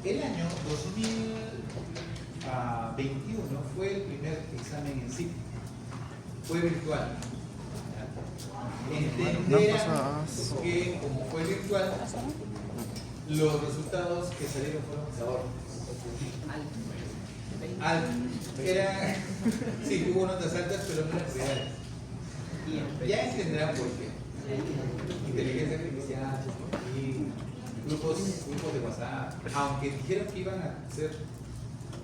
El año 2021 fue el primer examen en sí. Fue virtual. Entenderán que como fue virtual, los resultados que salieron fueron era, sí, hubo notas altas, pero no eran reales. Ya entenderán por qué. Inteligencia artificial y grupos de WhatsApp, aunque dijeron que iban a ser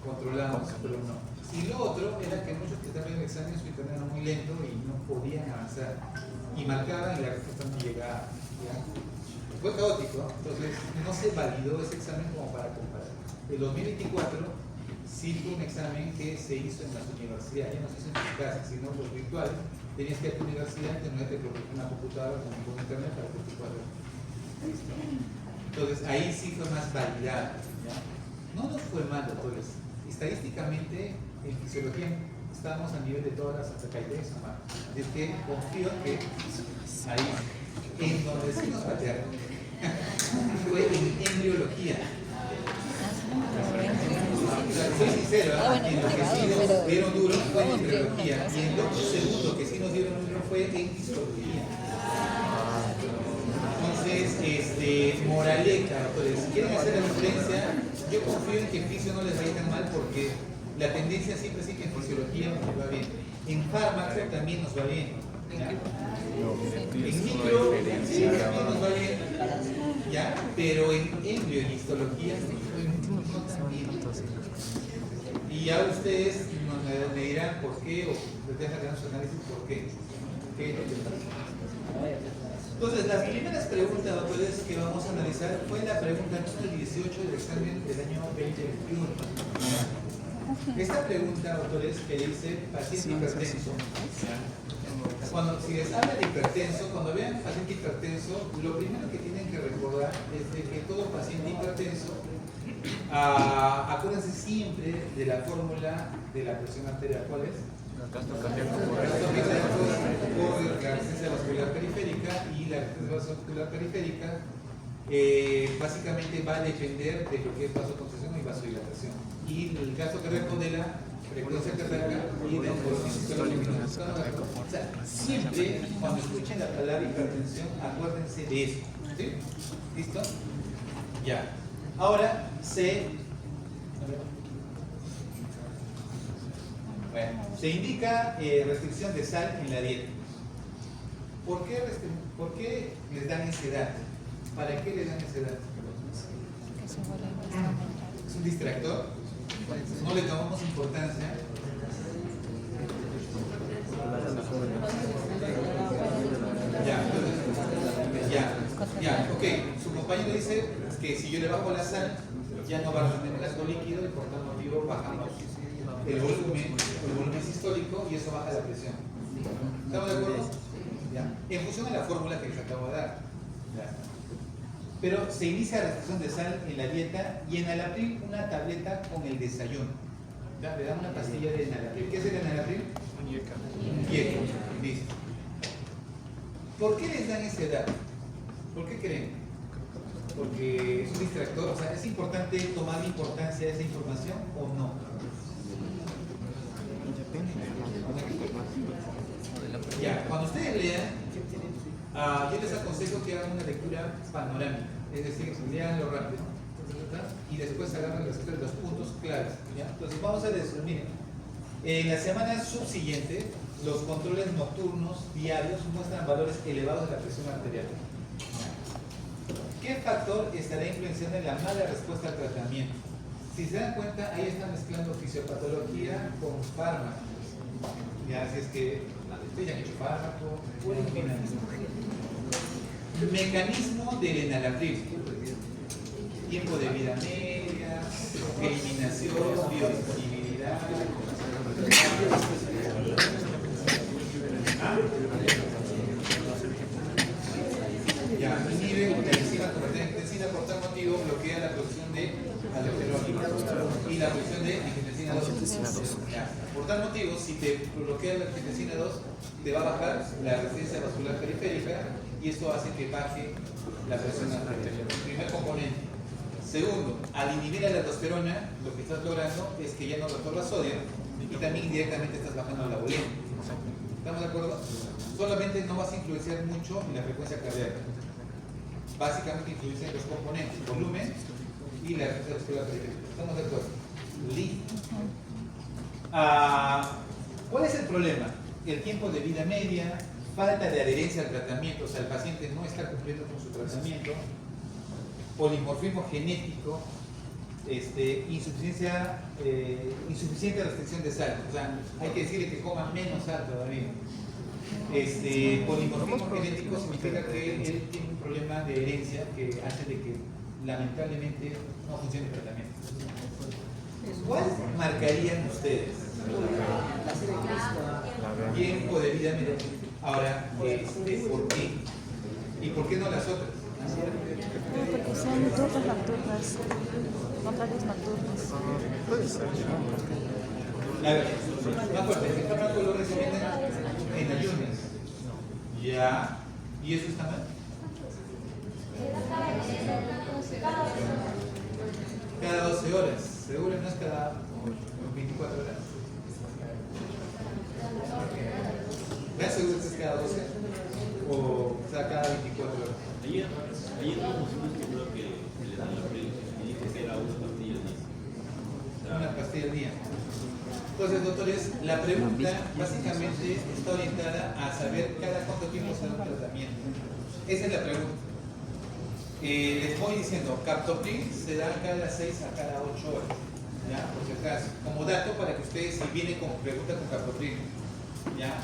controlados, pero no. Y lo otro era que muchos que estaban en el examen su internet era muy lento y no podían avanzar. Y marcaban y la respuesta no llegaba. ¿Ya? Fue caótico, entonces no se validó ese examen como para comparar. El 2024 sí fue un examen que se hizo en las universidades, ya no se hizo en tu casa, sino los virtuales. Tenías que ir a tu universidad, tenerte una computadora con internet para que tú puedas. ¿Listo? Entonces ahí sí fue más validado. ¿Ya? No nos fue mal, doctores. Estadísticamente, en fisiología estamos a nivel de todas las ATKITs, así que confío que ahí, en donde sí nos patearon, fue en embriología. Soy sincero, en lo que sí nos dieron duro fue en embriología, y en lo segundo que sí nos dieron duro fue en fisiología. Entonces, moraleja, doctores, si quieren hacer la diferencia, yo confío en que en fisio no les vaya tan mal porque la tendencia siempre sí que en fisiología nos va bien. En fármaco también nos va bien. ¿Ya? En micro también nos va bien. ¿Ya? Pero en embrio y histología no tan bien. Y ya ustedes me dirán por qué o dejan de su análisis por qué. ¿Qué es lo que pasa? Entonces, las primeras preguntas, doctores, que vamos a analizar fue la pregunta número 18 del examen del año 2021. Esta pregunta, doctores, que dice paciente hipertenso. Si les habla de hipertenso, cuando vean paciente hipertenso, lo primero que tienen que recordar es de que todo paciente hipertenso, acuérdense siempre de la fórmula de la presión arterial. ¿Cuál es? Gasto cardíaco por la resistencia vascular periférica, y la resistencia vascular periférica básicamente va a depender de lo que es vasoconstricción y vasodilatación, y el gasto cardíaco de la frecuencia cardíaca y del volumen sistólico. O sea, siempre cuando escuchen la palabra hipertensión, acuérdense de eso. ¿Sí? ¿Listo? Ya. Ahora se indica restricción de sal en la dieta. ¿Por qué les dan ese dato? ¿Para qué les dan ese dato? ¿Es un distractor? ¿No le tomamos importancia? Ya, ok. Su compañero dice que si yo le bajo la sal, ya no va a tener gasto líquido y por tal motivo bajamos el volumen sistólico y eso baja la presión. ¿Estamos de acuerdo? Ya. En función de la fórmula que les acabo de dar. Ya. Pero se inicia restricción de sal en la dieta y en Enalapril una tableta con el desayuno. ¿Ya? Le dan una pastilla de Enalapril. ¿Qué es el Enalapril? Yeca. Listo. ¿Por qué les dan ese dato? ¿Por qué creen? Porque es un distractor. O sea, ¿es importante tomar importancia de esa información o no? Ya, cuando ustedes lean, yo les aconsejo que hagan una lectura panorámica, es decir, leanlo rápido y después agarran los puntos claves. ¿Ya? Entonces vamos a decir, miren, en la semana subsiguiente, los controles nocturnos diarios muestran valores elevados de la presión arterial. ¿Qué factor estará influenciando en la mala respuesta al tratamiento? Si se dan cuenta, ahí están mezclando fisiopatología con fármacos. Ya, así es que ustedes han hecho fármaco, mecanismo del Enalapril, tiempo de vida media, eliminación, biodisponibilidad. Ya, inhibe la enzima convertida por tal motivo bloquea la producción de aldosterona y la producción de angiotensina 2. Ya. Por tal motivo, si te bloquea la angiotensina 2, te va a bajar la resistencia vascular periférica y esto hace que baje la presión arterial. Primer componente. Segundo, al inhibir a la aldosterona, lo que estás logrando es que ya no absorba sodio y también indirectamente estás bajando la bulimia. ¿Estamos de acuerdo? Solamente no vas a influenciar mucho en la frecuencia cardíaca. Básicamente influencia en los componentes, volumen y la frecuencia cardíaca. ¿Estamos de acuerdo? Listo. ¿Cuál es el problema? El tiempo de vida media, falta de adherencia al tratamiento, o sea, el paciente no está cumpliendo con su tratamiento, polimorfismo genético, insuficiente restricción de sal, o sea, hay que decirle que coma menos sal todavía. Polimorfismo genético significa que él tiene un problema de herencia que hace de que lamentablemente no funcione el tratamiento. ¿Cuál marcarían ustedes? Tiempo de vida media. Ahora, ¿por qué? ¿Y por qué no las otras? Porque son turnos nocturnas, contrarios nocturnos. Puede ser. A ver, más fuerte, el fármaco lo reciben en ayunas. Ya. ¿Y eso está mal? Cada 12 horas. ¿Seguro no es cada 24 horas? ¿Estás seguro que es cada 12? ¿O sea, cada 24 horas? Ayer vimos un estudio que le dan la prensa y dice que era una pastilla al día. Una pastilla al día. Entonces, doctores, la pregunta básicamente está orientada a saber cada cuánto tiempo se da un tratamiento. Esa es la pregunta. Les voy diciendo, captopril se da cada 6 a cada 8 horas, ¿ya? Por si acaso. Como dato para que ustedes, si vienen con pregunta con captopril, ¿ya?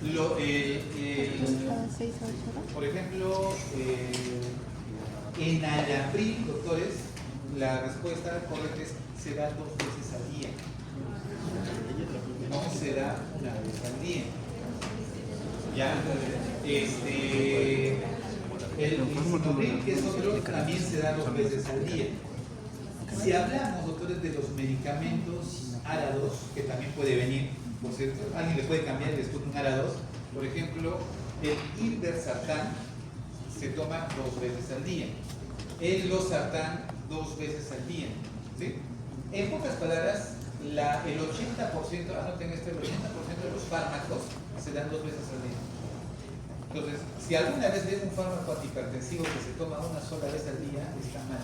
Cada 6 a 8 horas. Por ejemplo, en Alapril, doctores, la respuesta correcta es se da 2 veces al día. No se da una vez al día. ¿Ya? El lisinopril, que es otro, también se da 2 veces al día. Si hablamos, doctores, de los medicamentos ARA2, que también puede venir, por cierto, alguien le puede cambiar y les pone un ARA2. Por ejemplo, el irbesartán se toma 2 veces al día. El losartán 2 veces al día. ¿Sí? En pocas palabras, el 80%, anoten esto, el 80% de los fármacos se dan 2 veces al día. Entonces, si alguna vez ven un fármaco antihipertensivo que se toma una sola vez al día, está mal.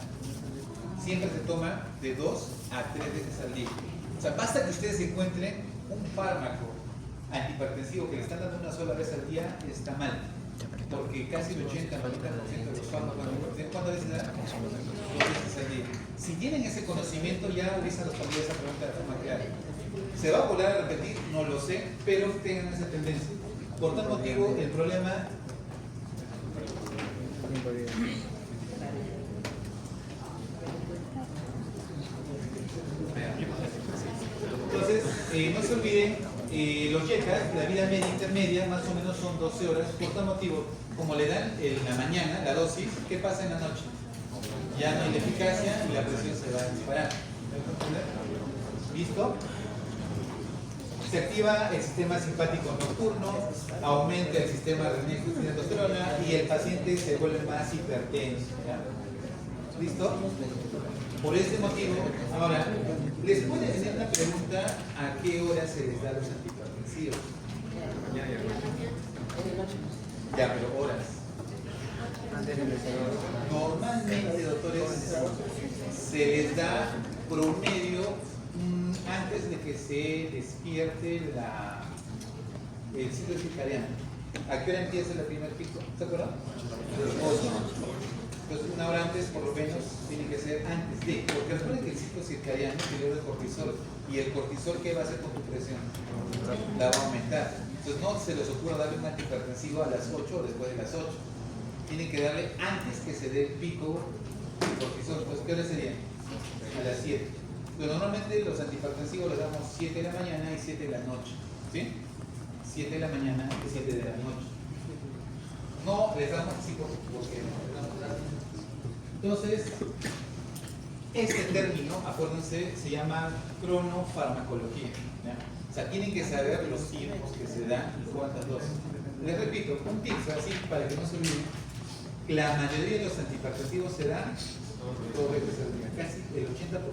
Siempre se toma de 2 a 3 veces al día. O sea, basta que ustedes encuentren un fármaco antihipertensivo que le están dando una sola vez al día, está mal. Porque casi el 80-90% de los fármacos antihipertensivos, ¿cuántas veces dan? 2 veces al día. Si tienen ese conocimiento, ya hubiesen respondido esa pregunta de forma clara. ¿Se va a volver a repetir? No lo sé, pero tengan esa tendencia. Por tal motivo, el problema entonces, no se olviden, los YECA, la vida media intermedia, más o menos son 12 horas. Por tal motivo, como le dan en la mañana la dosis, ¿qué pasa en la noche? Ya no hay la eficacia y la presión se va a disparar. ¿Listo? Se activa el sistema simpático nocturno, aumenta el sistema de aldosterona y el paciente se vuelve más hipertenso. ¿Ya? ¿Listo? Por este motivo, ahora, les puede hacer una pregunta: ¿a qué hora se les da los antihipertensivos? Ya, pero horas. Normalmente, doctores, se les da promedio antes de que se despierte el ciclo circadiano. ¿A qué hora empieza el primer pico? ¿Se acuerdan? 8. Entonces, una hora antes, por lo menos, tiene que ser antes de. Porque recuerden que el ciclo circadiano libera el cortisol. ¿Y el cortisol qué va a hacer con tu presión? La va a aumentar. Entonces, no se les ocurra darle un antihipertensivo a las 8 o después de las 8. Tienen que darle antes que se dé el pico de cortisol. Pues, ¿qué hora sería? A las 7. Pero normalmente los antihipertensivos les damos 7 de la mañana y 7 de la noche. ¿Sí? 7 de la mañana y 7 de la noche. No les damos así porque entonces, este término, acuérdense, se llama cronofarmacología. ¿Ya? O sea, tienen que saber los tiempos que se dan y cuántas dosis. Les repito, un tip así para que no se olviden. La mayoría de los antihipertensivos se dan 2 veces al día, casi el 80%.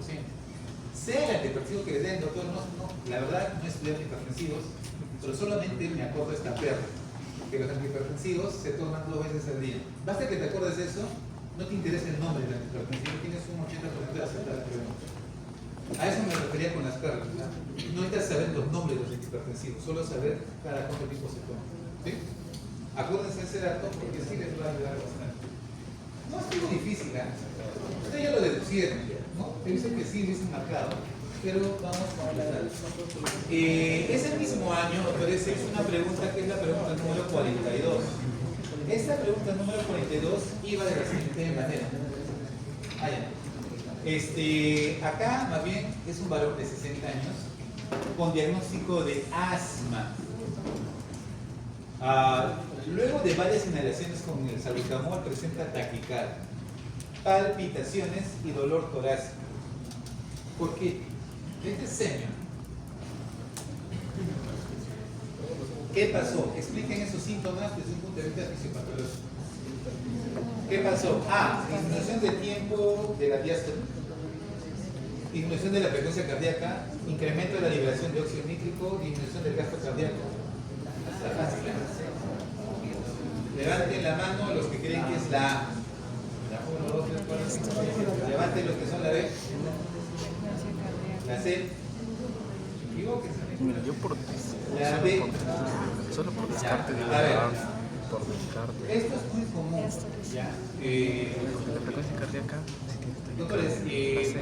Sea el antihipertensivo que le den, doctor, la verdad no estudié hipertensivos, pero solamente me acuerdo de esta perla, que los antihipertensivos se toman 2 veces al día. Basta que te acuerdes de eso, no te interesa el nombre del antihipertensivo, tienes un 80% de aceptar la pregunta. A eso me refería con las perlas. No necesitas saber los nombres de los antihipertensivos, solo saber cada cuánto tiempo se toma. ¿Sí? Acuérdense de ese dato porque sí les va a ayudar bastante. No es muy difícil, ¿eh? Ustedes ya lo deducieron, ¿no? Te dicen que sí, lo hice marcado, pero vamos a hablar. Ese mismo año, doctores, se hizo una pregunta que es la pregunta número 42. Esta pregunta número 42 iba de la siguiente manera. Acá, más bien, es un varón de 60 años con diagnóstico de asma. Luego de varias inhalaciones con el salbutamol presenta taquicardia, palpitaciones y dolor torácico. ¿Por qué? Este señor. ¿Qué pasó? Expliquen esos síntomas desde un punto de vista fisiopatológico. ¿Qué pasó? Disminución de tiempo de la diástole, disminución de la frecuencia cardíaca, incremento de la liberación de óxido nítrico, disminución del gasto cardíaco. Está fácil, ¿eh? Levanten la mano los que creen que es la A. La 1, 2, 3, 4, 5, 6, 7. Levanten los que son la B. La C. Equivóquense. Mira, yo por La B. solo por descarte digo, A ver. por descarte. Esto es muy común. ¿Ya? La frecuencia cardíaca, Doctores, el ¿qué es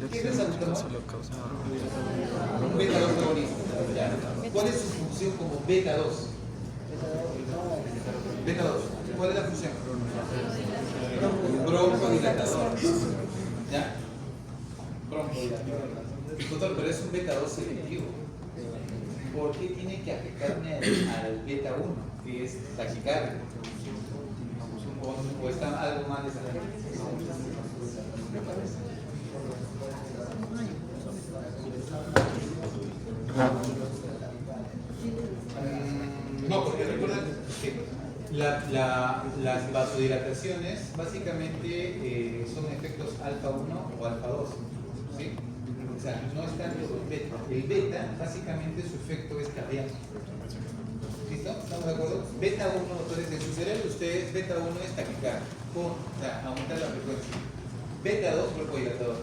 óxido el salbutamol? solo causa Un beta-2 agonista. ¿Cuál es su función como beta-2? Beta-2. ¿Cuál es la función? Broncodilatador. ¿Ya? Broncodilatador. Doctor, pero es un beta-2 selectivo. ¿Por qué tiene que afectarme al beta-1, que es taquicardia? ¿O está algo mal de esa manera? No, porque recuerden que las vasodilataciones básicamente son efectos alfa 1 o alfa 2. ¿Sí? O sea, no es tanto el beta. El beta, básicamente su efecto es cardíaco. ¿Listo? ¿Estamos de acuerdo? Beta 1, doctores, en su cerebro ustedes, beta 1 es taquicardia, o sea, aumentar la frecuencia. Beta 2, broncodilatador.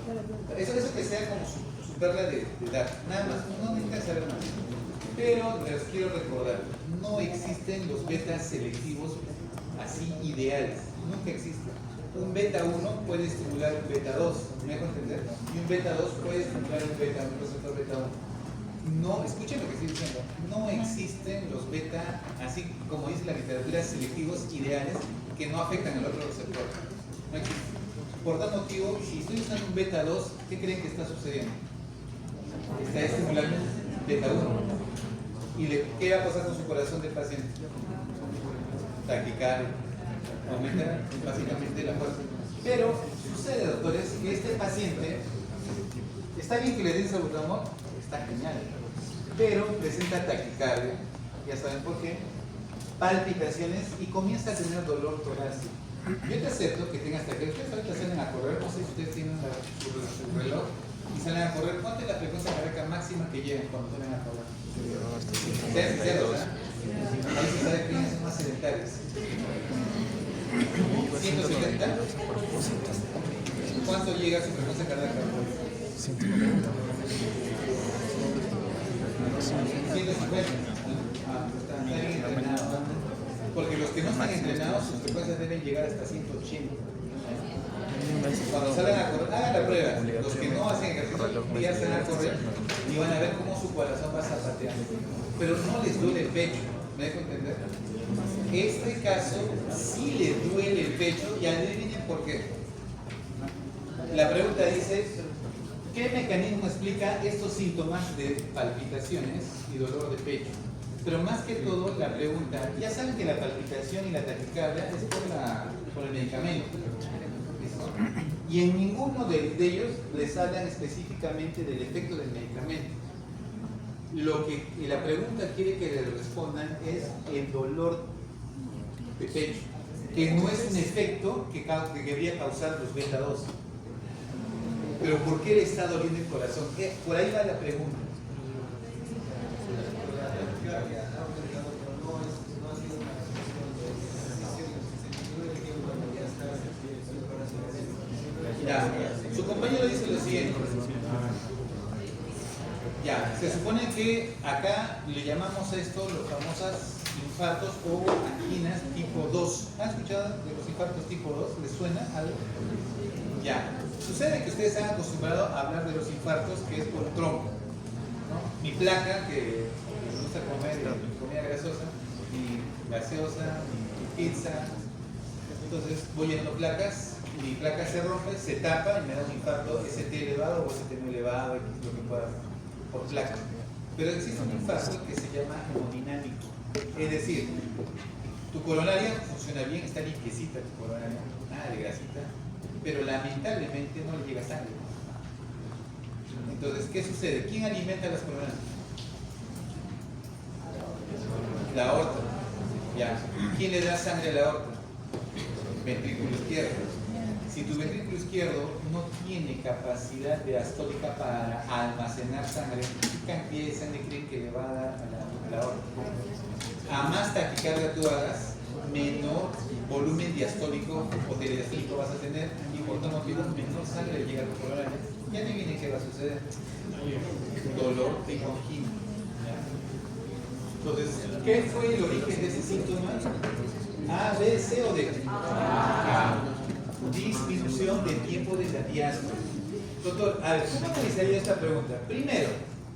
Eso que sea como su perla de dar. Nada más, no necesitan saber más. Pero les quiero recordar, no existen los betas selectivos así ideales. Nunca existen. Un beta 1 puede estimular un beta 2, ¿me dejo entender? Y un beta 2 puede estimular un receptor beta 1. No, escuchen lo que estoy diciendo, no existen los beta, así como dice la literatura, selectivos ideales que no afectan al otro receptor. No existen. Por tal motivo, si estoy usando un beta 2, ¿qué creen que está sucediendo? Está estimulando beta 1. ¿Y qué va a pasar con su corazón del paciente? Taquicardia. Aumenta básicamente la fuerza. Pero sucede, doctores, que este paciente, está bien que le den salbutamol, está genial, pero presenta taquicardia, ya saben por qué, palpitaciones y comienza a tener dolor torácico. Yo te acepto que tengas taquicardia. Ustedes ahorita salen a correr, no sé si ustedes tienen su reloj y salen a correr. ¿Cuánta es la frecuencia cardíaca máxima que llegan cuando salen a correr? Sean sinceros, ¿eh? Ahí se sabe quiénes son más sedentarios. 170. ¿Cuánto llega a su frecuencia cardíaca? 190. 150. Están bien entrenados. Porque los que no están entrenados, sus frecuencias deben llegar hasta 180. Cuando salgan a correr, hagan la prueba. Los que no hacen ejercicio, ya salen a correr y van a ver cómo su corazón va zapateando. Pero no les duele el pecho, ¿me dejo entender? Este caso sí le duele el pecho y adivinen por qué. La pregunta dice, ¿qué mecanismo explica estos síntomas de palpitaciones y dolor de pecho? Pero más que todo, la pregunta, ya saben que la palpitación y la taquicardia es por el medicamento. ¿Listo? Y en ninguno de ellos les hablan específicamente del efecto del medicamento. Lo que la pregunta quiere que le respondan es el dolor de pecho. que no es un efecto que debería causar los beta 2. Pero ¿por qué le está doliendo el corazón? Por ahí va la pregunta. Ya, su compañero dice lo siguiente. Ya, se supone que acá le llamamos a esto los famosos infartos o anginas tipo 2. ¿Han escuchado de los infartos tipo 2? ¿Les suena algo? Ya, sucede que ustedes han acostumbrado a hablar de los infartos que es por tronco, ¿no? Mi placa, que me gusta comer comida grasosa, mi gaseosa, mi pizza. Entonces voy llenando placas, mi placa se rompe, se tapa y me da un infarto ST elevado o ST muy elevado, lo que pueda, por placa. Pero existe un infarto que se llama hemodinámico. Es decir, tu coronaria funciona bien, está limpiecita tu coronaria, nada de grasita, pero lamentablemente no le llega sangre. Entonces, ¿qué sucede? ¿Quién alimenta las coronarias? La aorta. Ya. ¿Quién le da sangre a la aorta? Ventrículo izquierdo. Si tu ventrículo izquierdo no tiene capacidad diastólica para almacenar sangre, ¿qué cantidad de sangre creen que le va a dar a la aorta? A más taquicardia tú hagas, menor volumen diastólico o telediastólico vas a tener y por tal motivo menor sangre le llega a tu coronaria. Ya no viene qué va a suceder. Dolor de angina. Entonces, ¿qué fue el origen de ese síntoma? A, B, C o D. A. Disminución del tiempo de la diástole. Doctor, a ver, ¿cómo analizaría esta pregunta? Primero,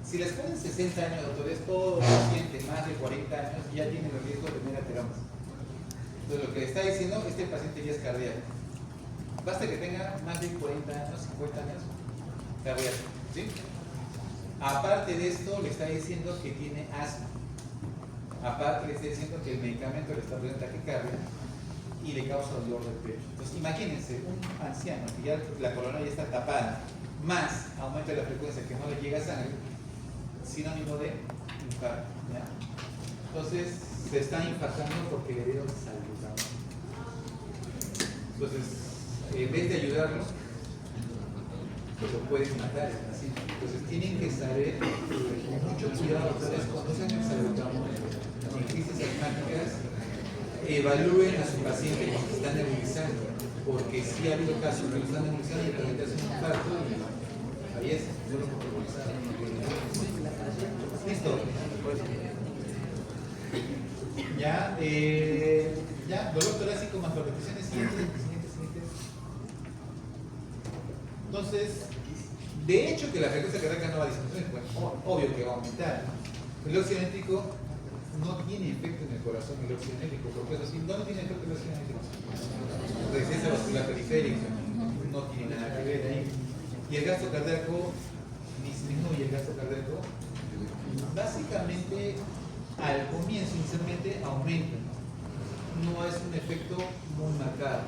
si les ponen 60 años, doctores, todo paciente más de 40 años ya tiene el riesgo de tener ateromas. Entonces, lo que le está diciendo, este paciente ya es cardíaco. Basta que tenga más de 40 años, 50 años, cardíaco, ¿sí? Aparte de esto, le está diciendo que tiene asma. Aparte, le está diciendo que el medicamento le está produciendo taquicardia y le causa dolor del pecho. Entonces, imagínense, un anciano que ya la coronaria está tapada, más aumento de la frecuencia que no le llega sangre, sinónimo de infarto. ¿Ya? Entonces, se está infartando porque le dieron salud. Entonces, en vez de ayudarlo, pues lo pueden matar. ¿Sí? Entonces, tienen que saber, con mucho cuidado, ustedes conocen el salbutamol en crisis asmáticas, evalúen a su paciente cuando están nebulizando, porque sí ha habido casos que lo están nebulizando y el paciente hace un infarto y fallece, solo por nebulizar. Listo. Ya, dolor torácico más palpitaciones, siguiente. Entonces, de hecho que la frecuencia cardíaca no va a disminuir, pues, obvio que va a aumentar. El óxido nítrico no tiene efecto en el corazón, el óxido nítrico, porque eso sí, no tiene efecto en el óxido nítrico. Resistencia vascular periférica, no tiene nada que ver ahí. Y el gasto cardíaco disminuye el gasto cardíaco. Básicamente, al comienzo, inicialmente, aumenta. No es un efecto muy marcado.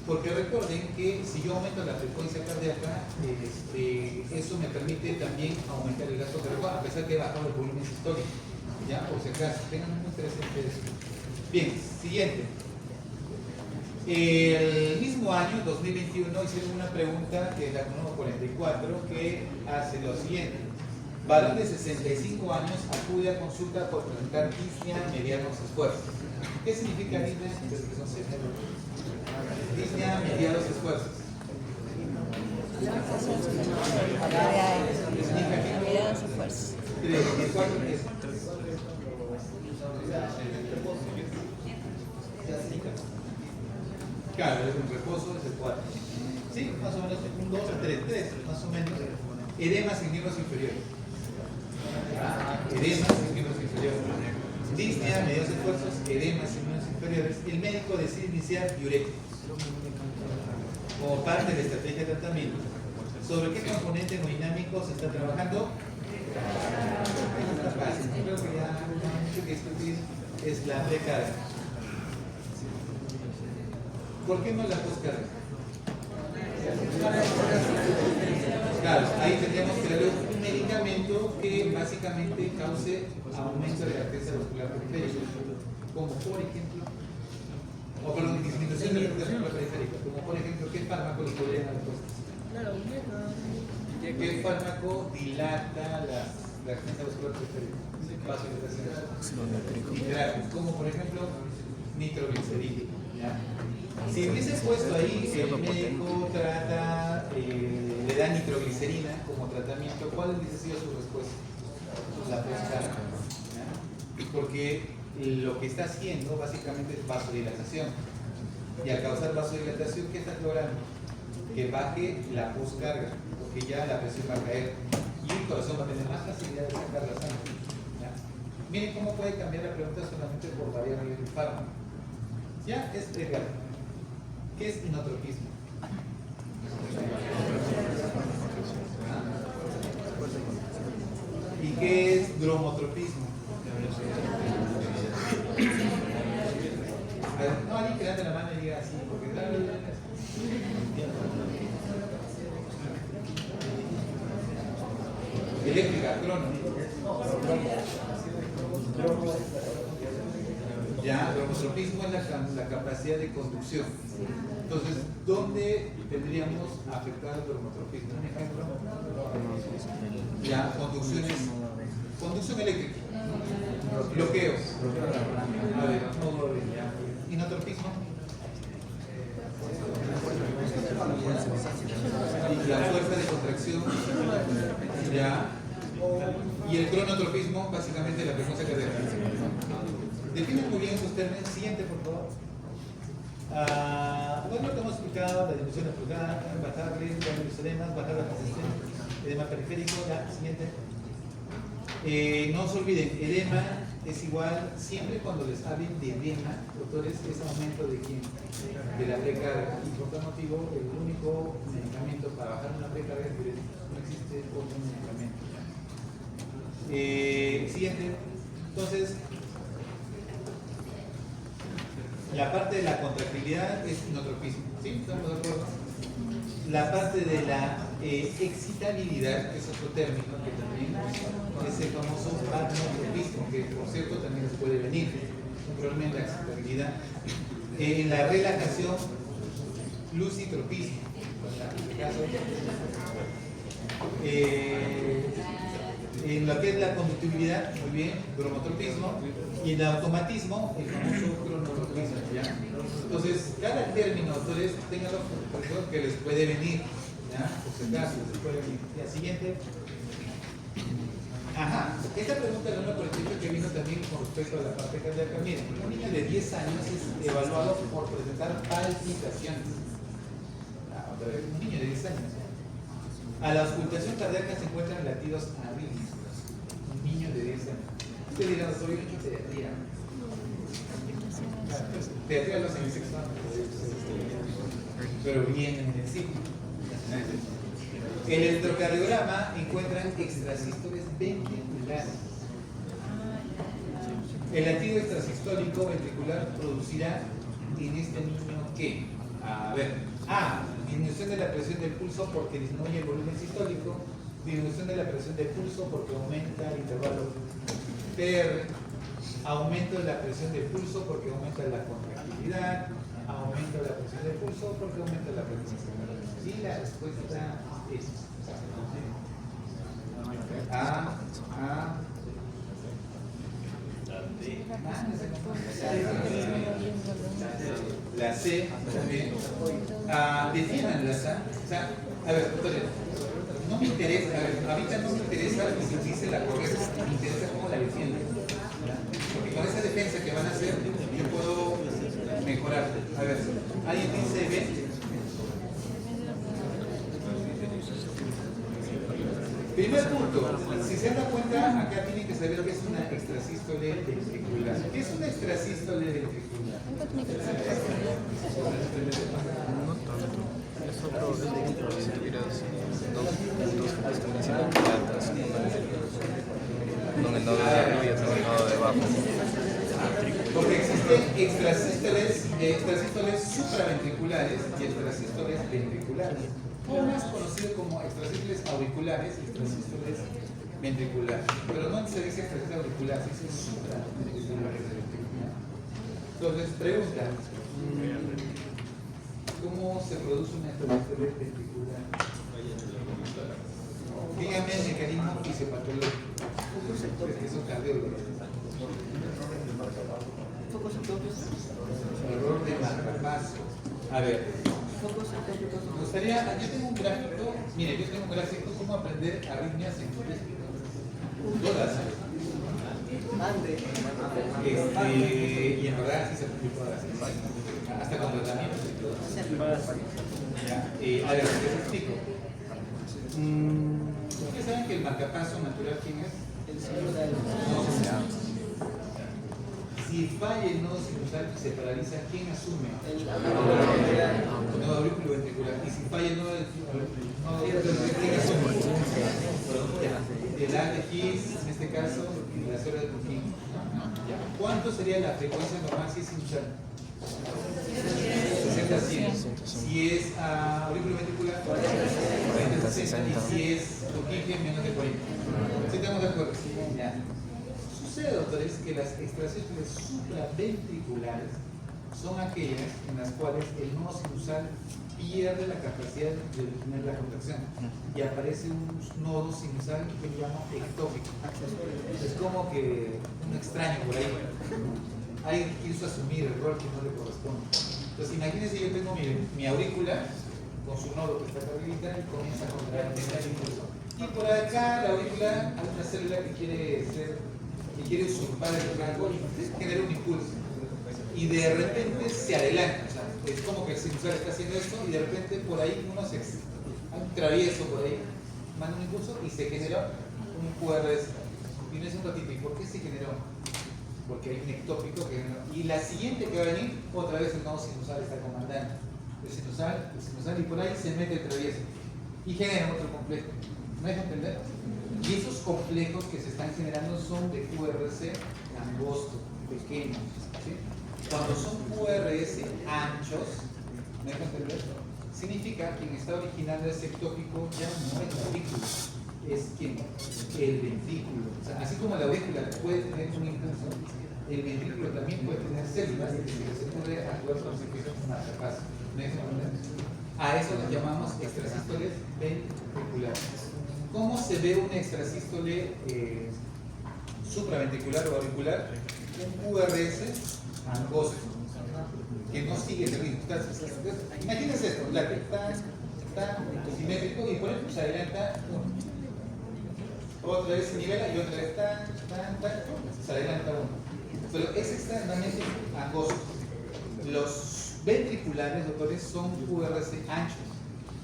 Porque recuerden que si yo aumento la frecuencia cardíaca, eso me permite también aumentar el gasto cardíaco, a pesar que he bajado el volumen sistólico. Ya, por si acaso, tengan muy presente eso. Bien, siguiente. El mismo año, 2021, hicieron una pregunta que es la número 44, que hace lo siguiente. Varón de 65 años acude a consulta por presentar disnea medianos esfuerzos. ¿Qué significa disnea? Disnea medianos esfuerzos. Medianos esfuerzos. Claro, es un reposo, es el 4. Sí, más o menos un 2 o 3, más o menos. Edemas en miembros inferiores. Edemas en miembros inferiores. Disnea, medios esfuerzos, edemas en miembros inferiores. El médico decide iniciar diuréticos como parte de la estrategia de tratamiento. ¿Sobre qué componente hemodinámico se está trabajando? Creo que ya no hay mucho que discutir, es la precarga. ¿Por qué no la poscarga? Claro, ahí tendríamos que darle un medicamento que básicamente cause aumento de la frecuencia vascular periférica, como por ejemplo O con la disminución de la irritación periférica, como por ejemplo, ¿qué fármaco les podrían dar puestos? ¿Qué fármaco dilata la actividad vascular periférica? Vasodilatación. Como por ejemplo, nitroglicerina. ¿Ya? Si hubiese puesto ahí que el médico trata, le da nitroglicerina como tratamiento, ¿cuál hubiese sido su respuesta? La postcarga. Porque lo que está haciendo básicamente es vasodilatación. Y al causar vasodilatación, ¿qué está logrando? Que baje la postcarga, porque ya la presión va a caer y el corazón va a tener más facilidad de sacar la sangre. ¿Ya? Miren cómo puede cambiar la pregunta solamente por variable del fármaco. Ya es legal. ¿Qué es inotropismo? ¿Y qué es dromotropismo? A ver, no, alguien que levante la mano y diga así, porque eléctrica, crono. Ya, dromotropismo es la capacidad de conducción. Entonces, ¿dónde tendríamos afectado el dromotropismo? ¿Un ejemplo? Ya, conducción eléctrica. Bloqueos. A ver, inotropismo. La fuerza de contracción. Ya. Y el cronotropismo, básicamente la frecuencia cardíaca. Definen muy bien sus términos. Siguiente, por favor. Bueno, lo que hemos explicado, la disminución de la pulgada, bajarle los edemas, bajar la resistencia, edema periférico. Ya, siguiente. No se olviden, edema es igual, siempre cuando les hablen de edema, doctores, es aumento de quién? De la precarga. Y por tal motivo, el único medicamento para bajar una precarga es diurético. No existe otro medicamento. Siguiente. Entonces, la parte de la contractilidad es inotropismo. ¿Sí? ¿Estamos de acuerdo? La parte de la excitabilidad, que es otro término que también es el famoso magnotropismo, que por cierto también les puede venir un problema en la excitabilidad. En la relajación, lucitropismo. En lo que es la conductibilidad, muy bien, bromotropismo, y en el automatismo, el famoso cronotropismo. ¿Ya? Entonces, cada término, doctores, ténganlo por favor, que les puede venir, ¿ya? Por si acaso, les puede venir. La siguiente. Ajá, esta pregunta es una por que vino también con respecto a la parte cardíaca. Miren, un niño de 10 años es evaluado por presentar palpitaciones. Otra vez, un niño de 10 años. A la auscultación cardíaca se encuentran latidos arrítmicos. Un niño de 10 años. Usted dirá, soy un pediatría. Pediatría lo hacen en sexto año, pero bien en el ciclo. En el electrocardiograma encuentran extrasístoles ventriculares. El latido extrasistólico ventricular producirá en este niño ¿qué? A ver, disminución de la presión del pulso porque disminuye el volumen sistólico, disminución de la presión del pulso porque aumenta el intervalo PR, aumento de la presión del pulso porque aumenta la contractilidad, aumento de la presión del pulso porque aumenta la frecuencia. Y la respuesta es la C también. Definan la C. O sea, a ver, doctores, no me interesa, a ver, ahorita no me interesa si dice la correcta, me interesa cómo la defienden. Porque con esa defensa que van a hacer, yo puedo mejorar. A ver, ¿alguien dice B? Primer punto, si se dan cuenta, acá tienen que saber qué es una extrasístole ventricular. ¿Qué es una extrasístole ventricular? No tanto. Es otro si tuvieras dos puntos que te están diciendo platas, uno en el nodo de arriba y otro en el nodo de abajo. Porque existen extrasístoles supraventriculares y extrasístoles ventriculares. O más conocido como extrasístoles auriculares y extrasístoles ventriculares. Pero no se dice extrasístoles auriculares, se dice supraventriculares. Entonces, pregunta, ¿Cómo se produce una extrasístole ventricular? Dígame el mecanismo fisiopatológico. Que son cardiólogos. Error de marcapaso. A ver. Me gustaría, yo tengo un gráfico, mire, yo tengo un gráfico cómo aprender arritmias en todas. Y en verdad sí se aprende todas. Hasta con tratamientos y todo. A ver, les explico. ¿Ustedes saben que el marcapaso natural quién es? Si falla el nodo sinusal y se paraliza, ¿quién asume? El nodo aurículo ventricular. Y si falla el nodo ventricular, ¿quién asume? El A de His, en este caso, y la célula de Purkinje. ¿Cuánto sería la frecuencia normal si es sinusal? 60-100. Si es aurículo ventricular, 40-60. Y si es Purkinje, menos de 40. ¿Sí estamos de acuerdo? Ya. Sucede, doctores, que las extrasístoles supraventriculares son aquellas en las cuales el nodo sinusal pierde la capacidad de detener la contracción y aparece un nodo sinusal que yo llamo ectópico. Es como que un extraño por ahí. Alguien quiso asumir el rol que no le corresponde. Entonces, imagínense, yo tengo mi aurícula con su nodo que está habilitado y comienza a contraer el impulso. Y por acá, la aurícula, hay una célula que quiere usurpar el rango y genera un impulso. Y de repente se adelanta. O sea, es como que el sinusal está haciendo esto y de repente por ahí hay un travieso por ahí, manda un impulso y se genera un QRS. Y no es un ratito. ¿Y por qué se generó? Porque hay un ectópico que generó. Y la siguiente que va a venir, otra vez el nodo sinusal está comandando. El sinusal, y por ahí se mete el travieso. Y genera otro complejo. ¿Me deja entender? Y esos complejos que se están generando son de QRS angosto, pequeños. ¿Sí? Cuando son QRS anchos, ¿me deja entender? Significa que quien está originando ese ectópico ya no es la aurícula, es quien, el ventrículo. O sea, así como la aurícula puede tener un impulso, el ventrículo también puede tener células que se puede actuar como si fuese un marcapaso. ¿Me deja entender? A eso lo llamamos extrasístoles ventriculares. ¿Cómo se ve una extrasístole supraventricular o auricular? Un QRS angosto, que no sigue el ritmo. Imagínense esto, la que está simétrico y por ejemplo se adelanta uno. Otra vez se nivela y otra vez se adelanta uno. Pero es extremadamente angosto. Los ventriculares, doctores, son QRS anchos.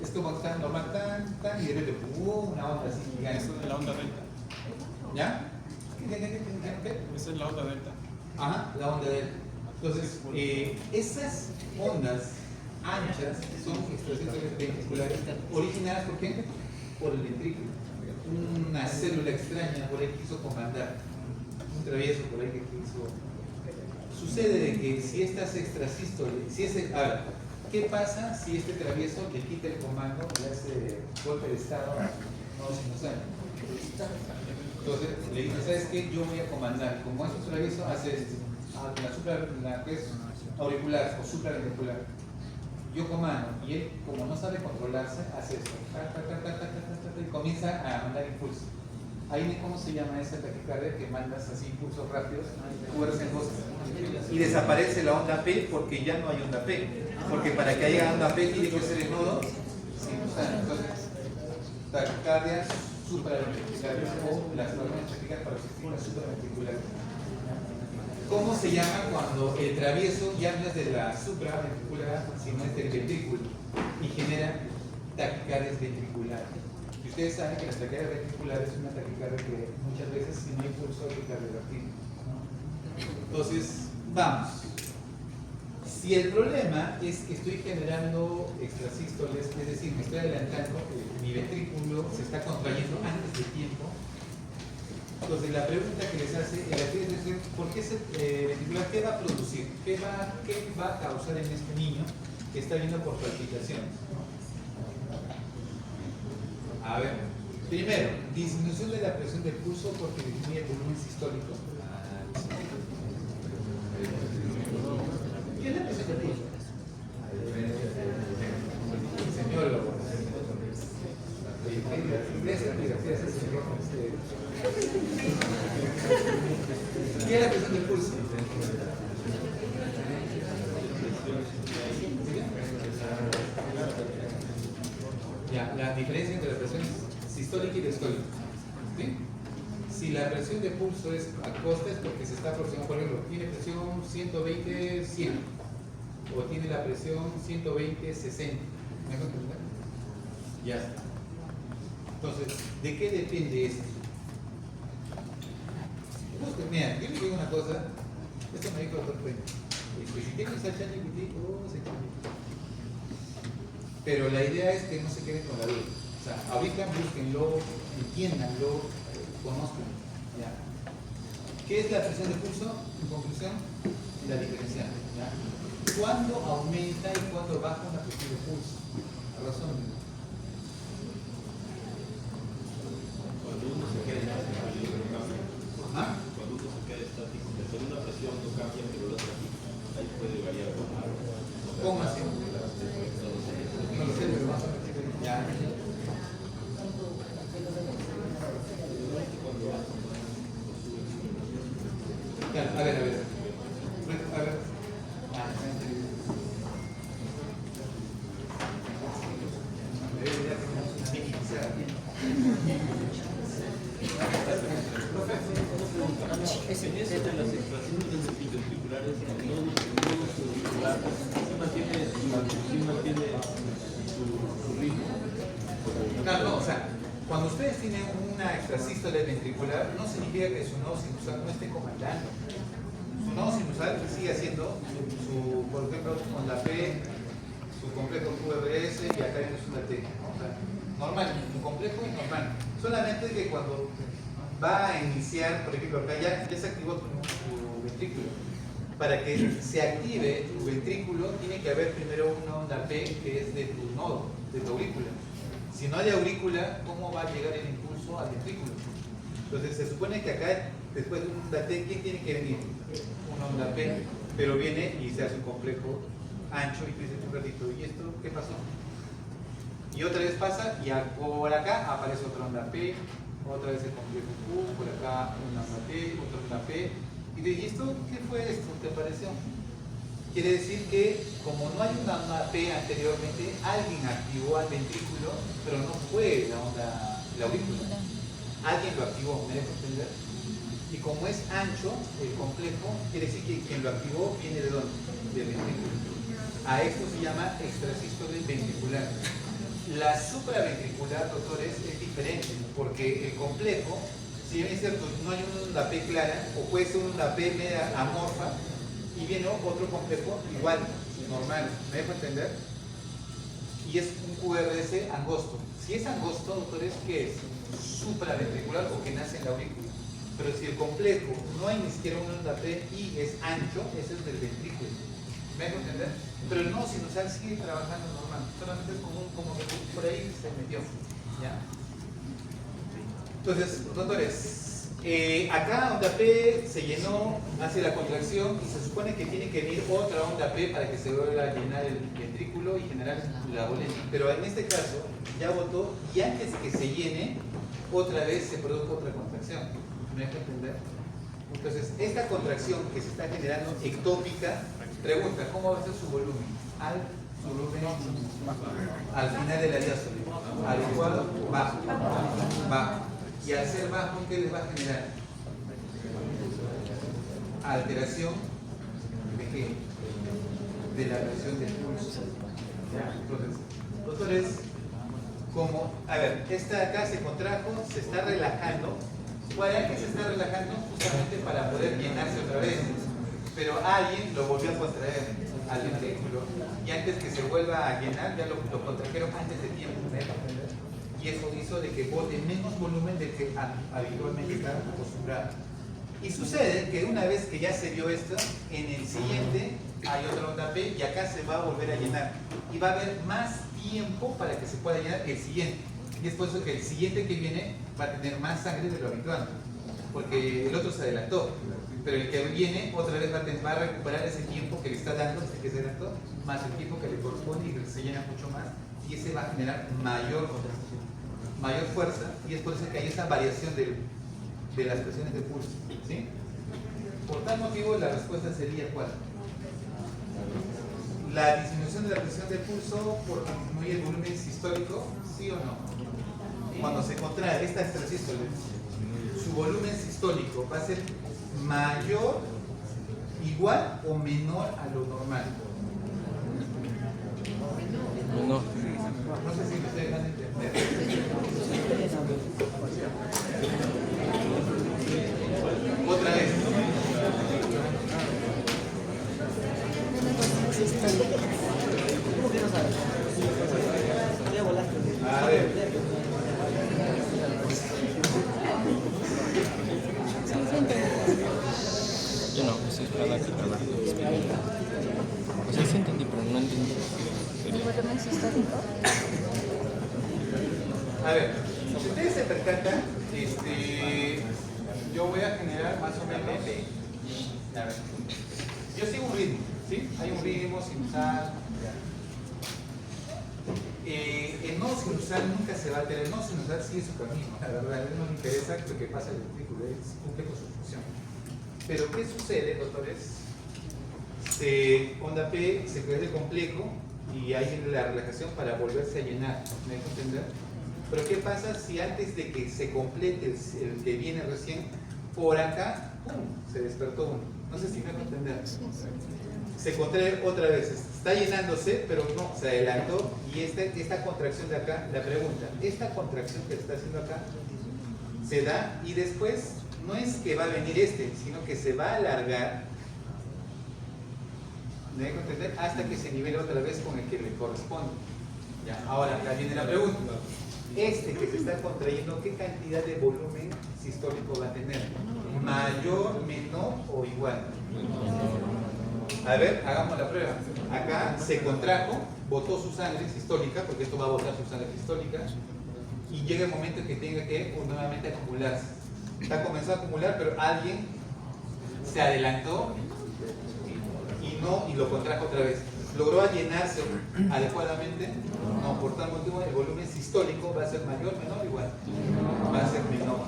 Es como está normal, y de repente una onda así gigante. Esa es la onda delta. ¿Ya? Esa es la onda delta. Ajá, la onda delta. Entonces, esas ondas anchas son extrasístoles ventriculares originadas ¿por qué? Por el ventrículo. Una célula extraña por ahí quiso comandar. Un travieso por ahí que quiso. Sucede de que si estas extrasístoles, a ver, ¿qué pasa si este travieso le quita el comando y hace golpe de estado a nodo sinusal? Entonces le dice, ¿sabes qué? Yo voy a comandar. Como es un travieso, hace esto. La que es auricular o supraventricular. Yo comando y él, como no sabe controlarse, hace esto. Y comienza a mandar impulsos. Ahí, ¿cómo se llama esa taquicardia que mandas así impulsos rápidos? Y desaparece la onda P porque ya no hay onda P. Porque para que haya onda P tiene que ser el nodo sinusal. Entonces, taquicardia supraventricular o las hormonas taquicárdias paroxísticas supraventriculares. ¿Cómo se llama cuando el travieso ya no es de la supraventricular, sino es del ventrículo y genera taquicardias ventriculares? Y ustedes saben que la taquicardia ventricular es una taquicardia que muchas veces si no hay pulso hay cardiovertido. Entonces, vamos. Si el problema es que estoy generando extrasístoles, es decir, me estoy adelantando, mi ventrículo se está contrayendo antes de tiempo. Entonces, la pregunta que les hace el aquí es decir, ¿por qué ese ventricular qué va a producir? ¿Qué va a causar en este niño que está viendo por palpitaciones? A ver, primero, disminución de la presión del pulso porque disminuye el volumen sistólico. ¿Qué es la presión del pulso? ¿Qué es la presión del pulso? Ya, la diferencia entre la presión sistólica y diastólica. ¿Sí? Si la presión de pulso es a costa es porque se está aproximando, por ejemplo, tiene presión 120-100 o tiene la presión 120-60. ¿Me hago entender? Ya está. Entonces, ¿de qué depende esto? Mira, yo les digo una cosa, esto me dijo el doctor Fuente, que si tienen ChatGPT, se cambia. Pero la idea es que no se queden con la duda. O sea, ahorita búsquenlo, entiéndanlo, conozcanlo. ¿Ya? ¿Qué es la presión de pulso? En conclusión, la diferencial. ¿Ya? ¿Cuándo aumenta y cuándo baja una presión de pulso? A razón de... Cuando uno se queda estático, no cambia. ¿Ah? Cuando uno se queda estático, con una presión no cambia, pero la otra sí. Ahí puede variar. ¿Cómo así? No lo sé, pero más o menos. Ya. Ya, a ver. A ver. En eso de las extracciones ventriculares, el nodo ventricular mantiene su ritmo. Claro, no, o sea, cuando ustedes tienen una extrasístole ventricular, no significa que su nodo sinusal no esté comandando. Su nodo sinusal sigue haciendo su, por ejemplo, con la P, su complejo QRS y acá es una T. ¿No? O sea, normal, un complejo y normal. Solamente que cuando va a iniciar, por ejemplo, acá ya se activó tu ventrículo. Para que se active tu ventrículo, tiene que haber primero una onda P que es de tu nodo, de tu aurícula. Si no hay aurícula, ¿cómo va a llegar el impulso al ventrículo? Entonces se supone que acá, después de una onda T, ¿quién tiene que venir? Una onda P, pero viene y se hace un complejo ancho y tú dices un ratito, ¿y esto qué pasó? Y otra vez pasa y por acá aparece otra onda P, otra vez el complejo Q, por acá una onda T, otra onda P, y te dije, ¿esto qué fue esto? ¿Te pareció? Quiere decir que como no hay una onda P anteriormente, alguien activó al ventrículo, pero no fue la onda, la aurícula. Alguien lo activó, ¿me dejo entender? Y como es ancho el complejo, quiere decir que quien lo activó viene de dónde? Del ventrículo. A esto se llama extrasístole ventricular. La supraventricular, doctores, es diferente, porque el complejo, si bien es cierto, no hay una onda P clara, o puede ser una onda P media amorfa, y viene otro complejo igual, normal, ¿me dejo entender? Y es un QRS angosto. Si es angosto, doctores, ¿qué es? Supraventricular o que nace en la aurícula. Pero si el complejo no hay ni siquiera una onda P y es ancho, ese es del ventrículo. ¿Me dejo entender? Pero el nodo sinusal sigue trabajando normal, solamente es como que por ahí se metió. ¿Ya? Entonces, doctores, acá onda P se llenó, hace la contracción y se supone que tiene que venir otra onda P para que se vuelva a llenar el ventrículo y generar la boleta. Pero en este caso ya botó y antes de que se llene, otra vez se produjo otra contracción. ¿Me dejo entender? Entonces, esta contracción que se está generando ectópica, pregunta, ¿cómo va a ser su volumen? Al final de la diástole. Adecuado, bajo. Bajo. Y al ser bajo, ¿qué les va a generar? Alteración de qué? De la presión del pulso. Entonces, doctores, como, a ver, esta de acá se contrajo, se está relajando. ¿Para qué se está relajando? Justamente para poder llenarse otra vez. Pero alguien lo volvió a contraer al ventrículo. Y antes que se vuelva a llenar, ya lo contrajeron antes de tiempo. Y eso hizo de que bote menos volumen del que habitualmente está acostumbrado. Y sucede que una vez que ya se dio esto, en el siguiente hay otra onda P y acá se va a volver a llenar. Y va a haber más tiempo para que se pueda llenar el siguiente. Y es por eso que el siguiente que viene va a tener más sangre de lo habitual. Porque el otro se adelantó. Pero el que viene otra vez va a recuperar ese tiempo que le está dando, este que se adelantó, más el tiempo que le corresponde y que se llena mucho más. Y ese va a generar mayor contracción. mayor fuerza, y es por eso que hay esa variación de las presiones de pulso, ¿sí? Por tal motivo, la respuesta sería ¿cuál? La disminución de la presión de pulso por disminuir el volumen sistólico, ¿sí o no? Cuando se contrae esta extrasístole, su volumen sistólico va a ser mayor, igual o menor a lo normal. No. No sé si me estoy dejando entender. Otra vez. A ver. Yo no, estoy esperando a que trabaje. O sea, sí entendí, pero no entendí. ¿El volumen sistólico? A ver, si ustedes se percatan, yo voy a generar más o menos. A ver, yo sigo un ritmo, ¿sí? Hay un ritmo sinusal. El nodo sinusal nunca se va a alterar. El nodo sinusal sigue su camino. La verdad, a él no le interesa lo que pasa en el ventrículo, él cumple con su función. Pero ¿qué sucede, doctores? Onda P se pierde complejo y hay la relajación para volverse a llenar. ¿Me dejo entender? Pero ¿qué pasa si antes de que se complete el que viene recién, por acá, ¡pum!, se despertó uno? No sé si me dejo entender. Se contrae otra vez, está llenándose, pero no, se adelantó. Y esta contracción de acá, la pregunta, esta contracción que está haciendo acá, se da y después no es que va a venir sino que se va a alargar, ¿me dejo entender? Hasta que se nivele otra vez con el que le corresponde. Ya, ahora acá viene la pregunta. Que se está contrayendo, ¿qué cantidad de volumen sistólico va a tener? ¿Mayor, menor o igual? A ver, hagamos la prueba. Acá se contrajo, botó su sangre sistólica, porque esto va a botar su sangre sistólica, y llega el momento en que tenga que nuevamente acumularse. Está comenzando a acumular, pero alguien se adelantó y lo contrajo otra vez. ¿Logró llenarse adecuadamente? No, por tal motivo el volumen sistólico va a ser mayor, menor, igual. Va a ser menor.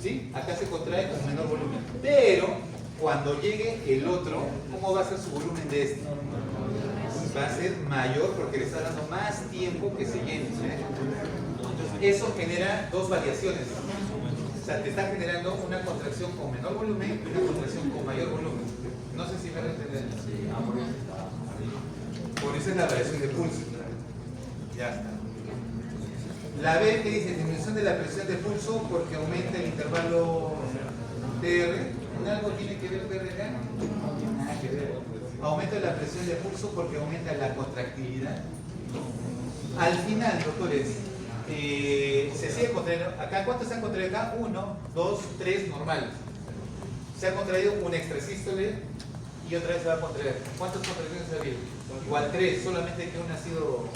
¿Sí? Acá se contrae con menor volumen. Pero cuando llegue el otro, ¿cómo va a ser su volumen de este? Va a ser mayor porque le está dando más tiempo que se llene. Eso genera dos variaciones. O sea, te está generando una contracción con menor volumen y una contracción con mayor volumen. No sé si me lo entienden. Por eso es la variación de pulso. Ya está. La B que dice disminución de la presión de pulso porque aumenta el intervalo TR. ¿En algo tiene que ver PR acá? No tiene nada que ver. Aumento de la presión de pulso porque aumenta la contractilidad. Al final, doctores, se sigue contrayendo. Acá, ¿cuántos se han contraído acá? 1, 2, 3 normales. Se ha contraído una extrasístole y otra vez se va a contraer. ¿Cuántas contracciones ha habido? Igual 3, solamente que una ha sido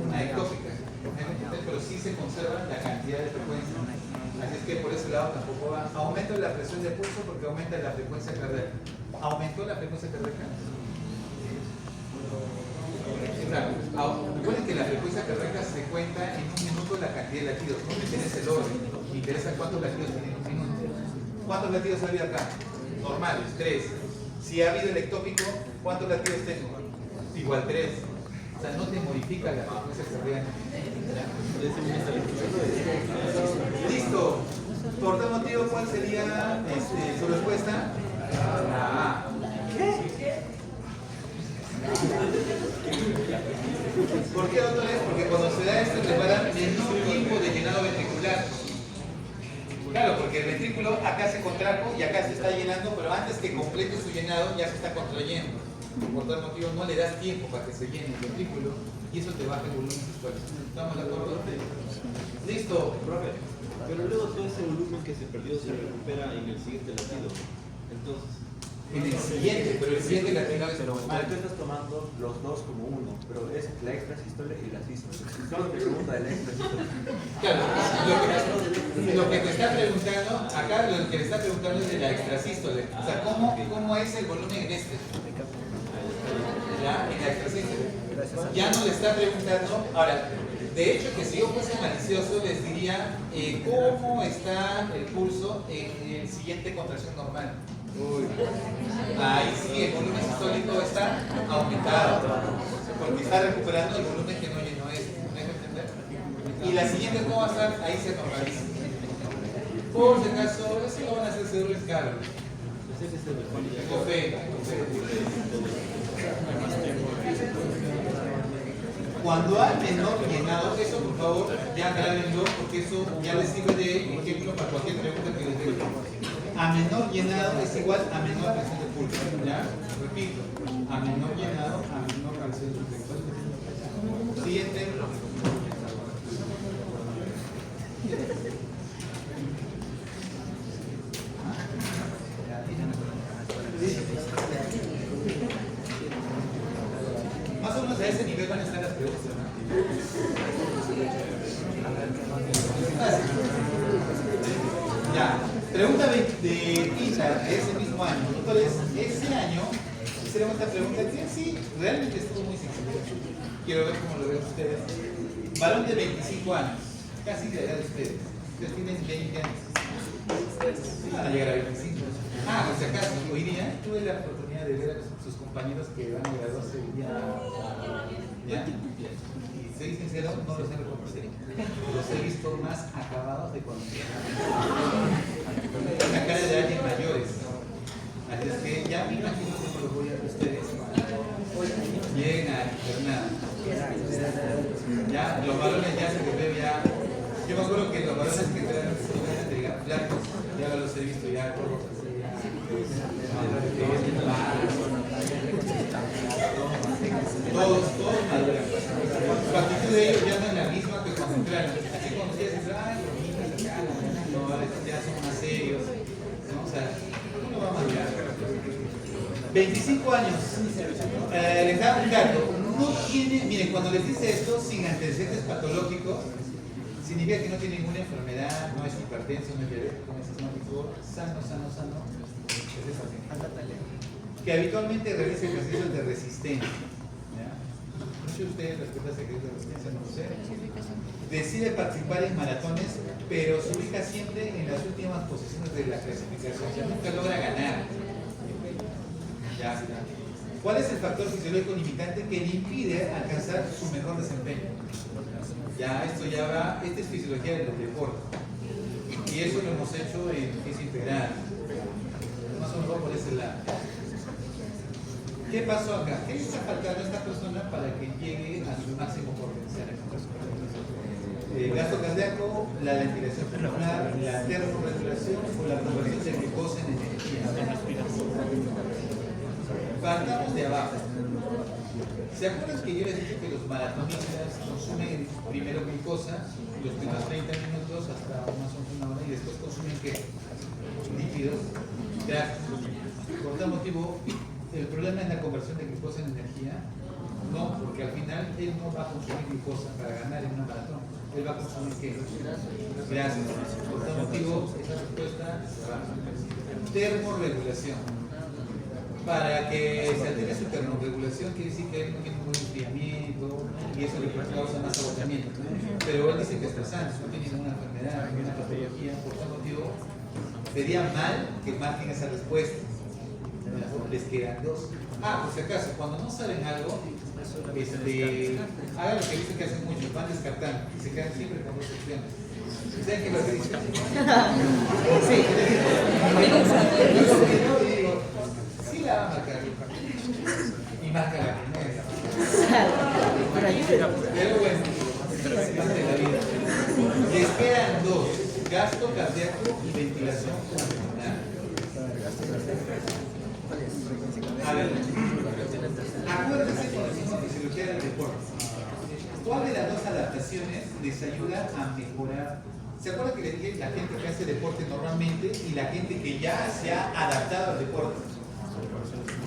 una ectópica. Pero sí se conserva la cantidad de frecuencia. Así es que por ese lado tampoco va. Aumento de la presión de pulso porque aumenta la frecuencia cardíaca. ¿Aumentó la frecuencia cardíaca? Recuerden que la frecuencia cardíaca se cuenta en un minuto la cantidad de latidos. No me interesa el orden, me interesa cuántos latidos tiene en un minuto. ¿Cuántos latidos ha habido acá? Normales, 3. Si ha habido el ectópico, ¿cuántos latidos tengo? Igual 3. O sea, no te modifica la frecuencia cardíaca. Listo. Por tal motivo, ¿cuál sería su respuesta? ¿Por qué, doctores? Porque cuando se da esto le va a dar menor tiempo de llenado ventricular. Claro, porque el ventrículo acá se contrajo y acá se está llenando, pero antes que complete su llenado ya se está contrayendo. Por tal motivo no le das tiempo para que se llene el ventrículo y eso te baja el volumen sistólico. ¿Estamos de acuerdo? Listo. Profe, pero luego todo ese volumen que se perdió se recupera en el siguiente latido. Entonces, En el siguiente, pero el siguiente latido es Tú normal. estás tomando los dos como uno, pero es la extrasístole y la sístole. Solo te pregunta de la extrasístole. Claro, lo que te está preguntando, acá lo que le está preguntando es de la extrasístole. O sea, ¿cómo es el volumen en este? Ya, en la extrasístole. Ya no le está preguntando, ahora, De hecho, que si yo fuese malicioso, les diría cómo está el pulso en el siguiente contracción normal. Ahí sí, el volumen sistólico está aumentado, porque está recuperando el volumen que no llenó este. ¿Me dejo entender? Y la siguiente, ¿cómo va a estar? Ahí se normaliza. Por si acaso, eso lo van a hacer seguro en cargo. Tengo fe. Cuando hay menor llenado, eso por favor ya grábenlo, porque eso ya les sirve de ejemplo para cualquier pregunta que les dé. A menor llenado es igual a menor presión de pulso. ¿Ya? Repito, a menor llenado, a menor presión de pulso. Siguiente. Más o menos a ese nivel van a estar las preguntas, ¿no? Ya, pregunta de Pisa de ese mismo año. Doctores, ese año hicieron esta pregunta que sí, realmente estuvo muy sencilla. Quiero ver cómo lo ven ustedes. Varón de 25 años, casi de la edad de ustedes. Ustedes tienen 20 años. Van a llegar a 25. Ah, por si acaso, hoy día tuve la oportunidad de ver a sus compañeros que van a graduarse hoy día. ¿Ya? Y soy sincero, no los he reconocido. Los he visto más acabados de conocer. Una cara de alguien mayores. Así es que ya me imagino cómo los voy a ver ustedes. Bien a internado. Ya, los balones ya se les ve ya. Yo me acuerdo que los balones que traen blancos, ya los he visto ya todos. Todos maduran. La actitud de ellos ya no es la misma que cuando entraron. Así cuando ustedes dicen, ay, los niños acá, no, ya son más serios. ¿No? O sea, uno va a madurar. 25 años. Les da un dato. No tiene, miren, cuando les dice esto, sin antecedentes patológicos, significa que no tiene ninguna enfermedad, no es hipertenso, no es diabético, no es asmático, sano. Que habitualmente realiza ejercicios de resistencia. Muchos de ustedes respetan ejercicios de resistencia, no lo sé. Decide participar en maratones, pero se ubica siempre en las últimas posiciones de la clasificación, o sea, nunca logra ganar. ¿Ya? ¿Cuál es el factor fisiológico limitante que le impide alcanzar su mejor desempeño? Ya, esto ya va, esta es fisiología del deporte. Y eso lo hemos hecho en física integral. Más o menos por ese lado. ¿Qué pasó acá? ¿Qué le está faltando a esta persona para que llegue a su máximo potencial? El gasto cardíaco, la ventilación pulmonar, la termorregulación o la conversión de glucosa en energía. Partamos de abajo. ¿Se acuerdan que yo les dije que los maratonistas consumen primero glucosa los primeros 30 minutos hasta más o menos una hora y después consumen ¿qué? Lípidos, grasas? Por tal motivo, ¿el problema es la conversión de glucosa en energía? No, porque al final él no va a consumir glucosa para ganar en una maratón. Él va a consumir ¿qué? Grasas. Por tal motivo, esa respuesta se va. Termorregulación. Para que se altere su termorregulación quiere decir que él no tiene un buen enfriamiento y eso le causa más agotamiento. Pero él dice que está sano, no tiene ninguna enfermedad, ninguna patología. Por tal motivo, sería mal que marquen esa respuesta. Les quedan dos. Ah, por si acaso, cuando no saben algo, hagan lo que dicen que hacen mucho, van descartando y se quedan siempre con dos opciones. ¿Saben qué es lo que dicen? Sí. Sí la va a marcar. Y marca la primera. Pero bueno, es parte de la vida. Les quedan dos: gasto cardíaco y ventilación pulmonar. A ver, acuérdense con la misma fisiología del deporte. ¿Cuál de las dos adaptaciones les ayuda a mejorar? ¿Se acuerdan que les dije la gente que hace deporte normalmente y la gente que ya se ha adaptado al deporte?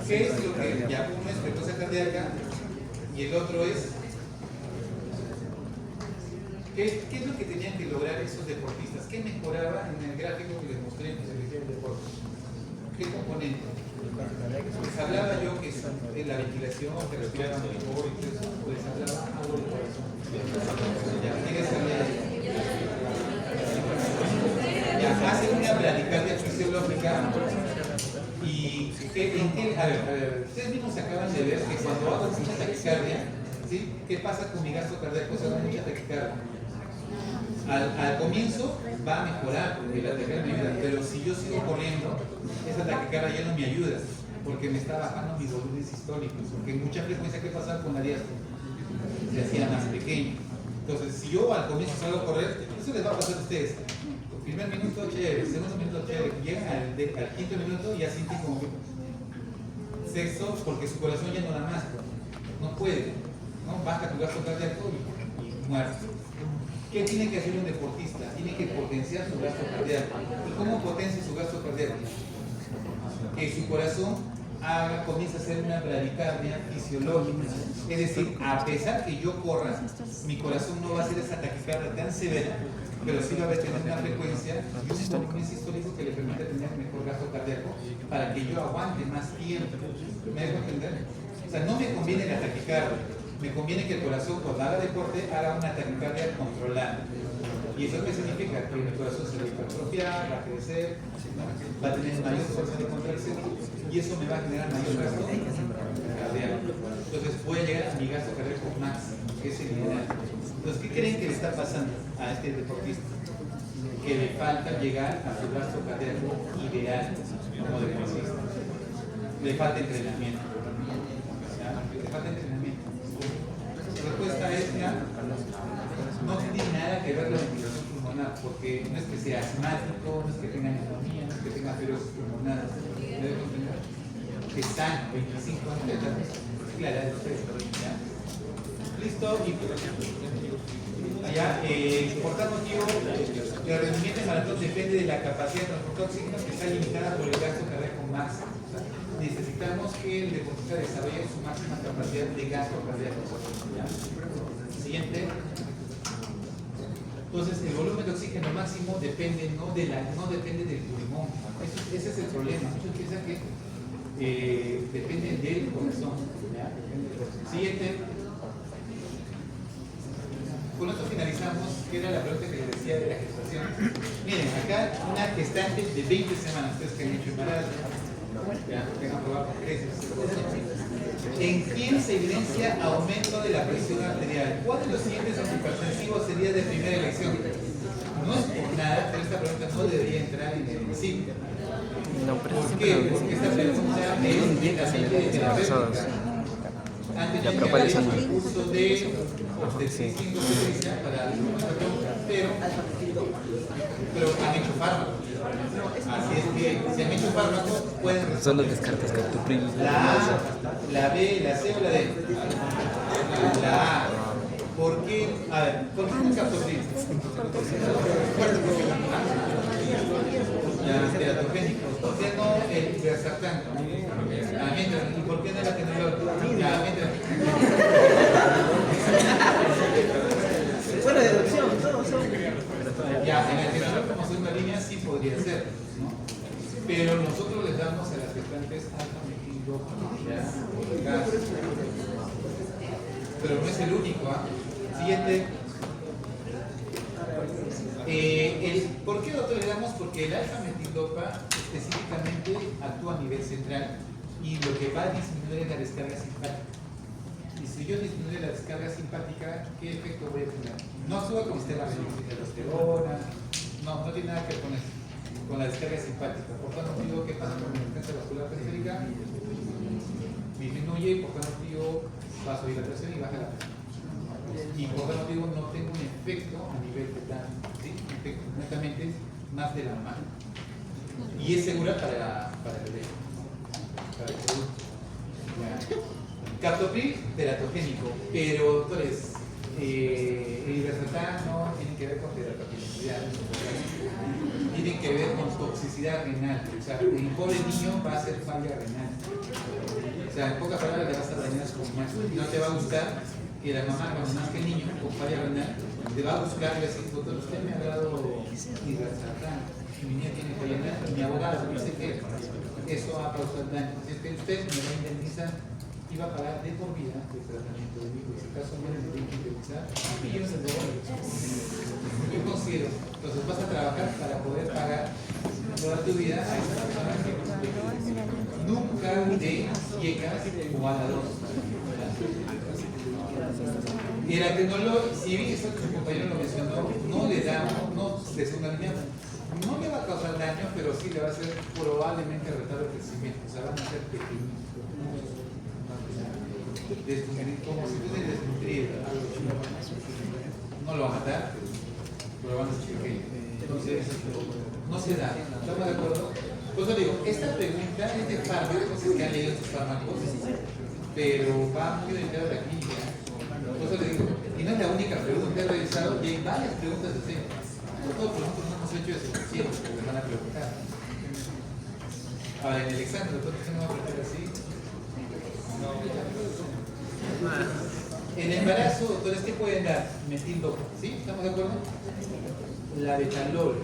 ¿Qué es lo que ya uno es frecuencia cardíaca y el otro es? ¿Qué es lo que tenían que lograr esos deportistas? ¿Qué mejoraba en el gráfico que les mostré en fisiología del deporte? ¿Qué componente? Les hablaba yo que la ventilación, que respiraban mejor y todo eso, les hablaba algo del corazón. Ya, ¿quiénes hablan? Ya, hacen una bradicardia fisiológica y a ver, ustedes mismos acaban de ver que cuando hago mucha taquicardia, ¿sí? ¿Qué pasa con mi gasto cardíaco? Se hago mucha taquicardia. Al comienzo va a mejorar porque la taquicardia me ayuda, pero si yo sigo corriendo, esa taquicardia ya no me ayuda porque me está bajando mis volúmenes históricos, porque mucha frecuencia, ¿qué pasa con la diástole? Se hacía más pequeño. Entonces, si yo al comienzo salgo a correr, eso les va a pasar a ustedes. Primer minuto chévere, segundo minuto chévere, llegan al quinto minuto y ya sienten como que sexo, porque su corazón ya no da más, no puede, ¿no? Baja tu gasto cardíaco y muere. ¿Qué tiene que hacer un deportista? Tiene que potenciar su gasto cardíaco. ¿Y cómo potencia su gasto cardíaco? Que su corazón comienza a hacer una bradicardia fisiológica. Es decir, a pesar que yo corra, mi corazón no va a hacer esa taquicardia tan severa, pero sí va a tener una frecuencia y un volumen sistólico que le permite tener mejor gasto cardíaco para que yo aguante más tiempo. ¿Me dejo entender? O sea, no me conviene la taquicardia, me conviene que el corazón cuando haga deporte haga una taquicardia controlada. ¿Y eso qué significa? Que mi corazón se va a hipertrofiar, va a crecer, va a tener mayor fuerza de contracción y eso me va a generar mayor gasto cardíaco. Entonces voy a llegar a mi gasto cardíaco máximo, que es el ideal. Entonces, ¿qué creen que le está pasando a este deportista? Que le falta llegar a su gasto cardíaco ideal como deportista. Le falta entrenamiento. Le falta entrenamiento. La respuesta es que no tiene nada que ver la ventilación pulmonar, porque no es que sea asmático, no es que tenga neumonía, no es que tenga fibrosis pulmonar. ¿Me debo entender? Que están 25 años de edad. Es la edad de ustedes. Listo. Allá, por tal motivo, el rendimiento en maratón depende de la capacidad de transportar oxígeno que está limitada por el gasto cardíaco máximo. O sea, necesitamos que el deportista desarrolle su máxima capacidad de gasto cardíaco. ¿Ya? Siguiente. Entonces, el volumen de oxígeno máximo depende, no depende del pulmón. Ese es el problema. Muchos piensan que depende del corazón. ¿Ya? Siguiente. Con esto finalizamos, que era la pregunta que les decía de la gestación. Miren, acá una gestante de 20 semanas, ustedes que han hecho embarazo, ya tengan probado con creces. ¿En quién se evidencia aumento de la presión arterial? ¿Cuál de los siguientes antihipertensivos sería de primera elección? No es por nada, pero esta pregunta no debería entrar en el sitio. ¿Por qué? Porque esta pregunta es netamente terapéutica. Antes de llegar el curso de obstetricia para pero han hecho fármacos. Así es que si han hecho fármacos pueden responder. Solo descartas Captopril. La A, la B, la C o la D. La A. ¿Por qué? A ver, ¿por qué no Captopril? Ya, teratogénicos. ¿Por qué no el Ibercertán? ¿Y por qué no la tenolol? Ya, Bueno, deducción, todos son. Ya, en el tenolol como segunda línea sí podría ser, ¿no? Pero nosotros les damos a las gestantes alfa-metildopa, pero no es el único, ¿ah? Siguiente. ¿Por qué, doctor, le damos? Porque el alfa-metildopa específicamente actúa a nivel central y lo que va a disminuir es la descarga simpática. Y si yo disminuyo la descarga simpática, ¿qué efecto voy a tener? No actúa con sistema de testosterona, no tiene nada que ver con eso, con la descarga simpática. Por tanto, digo, ¿qué pasa con la resistencia vascular periférica? Disminuye y por tanto, digo, vasodilatación y baja la presión. Y por tanto, digo, no tengo un efecto a nivel fetal, ¿sí? Un efecto netamente más de la mano. Y es segura para el bebé, para el producto. Captopril, teratogénico, pero doctores, el Ibercertán no tiene que ver con teratogenicidad, tiene que ver con toxicidad renal. O sea, el pobre niño va a hacer falla renal. O sea, en pocas palabras le vas a dañar su pulmón. No te va a gustar que la mamá, cuando nazca el niño con falla renal, te va a buscar y decir, doctor, usted me ha dado Ibercertán, mi niña tiene falla renal, y mi abogado dice que eso va a causar daño. Así es que usted me va a indemnizar y va a pagar de por vida el tratamiento de mi hijo. En este caso, me tiene que indemnizar $1 millones. Yo considero, entonces vas a trabajar para poder pagar toda tu vida a esa persona que nunca de ciegas o a la dos. Y la tecnología, si bien eso que su compañero lo mencionó, no le damos, no deshumanizamos, no le va a causar daño, pero sí le va a hacer probablemente retardo el crecimiento, o sea, van a ser pequeños. Como si fuese desnutrido, no lo va a matar, pero van a ser pequeños. Entonces, no se da, ¿estamos de acuerdo? Por eso digo, esta pregunta es de parte de cosas que han leído estos fármacos, pero va muy orientado a la clínica. Por eso le digo, y no es la única pregunta, he revisado y hay varias preguntas así. Nosotros no hemos hecho eso suficiente, porque les van a preguntar. Ahora, en el examen, doctor, ¿qué no va a preguntar así? En embarazo, doctores, ¿qué pueden dar? Metildopa, ¿sí? ¿Estamos de acuerdo? La betalol,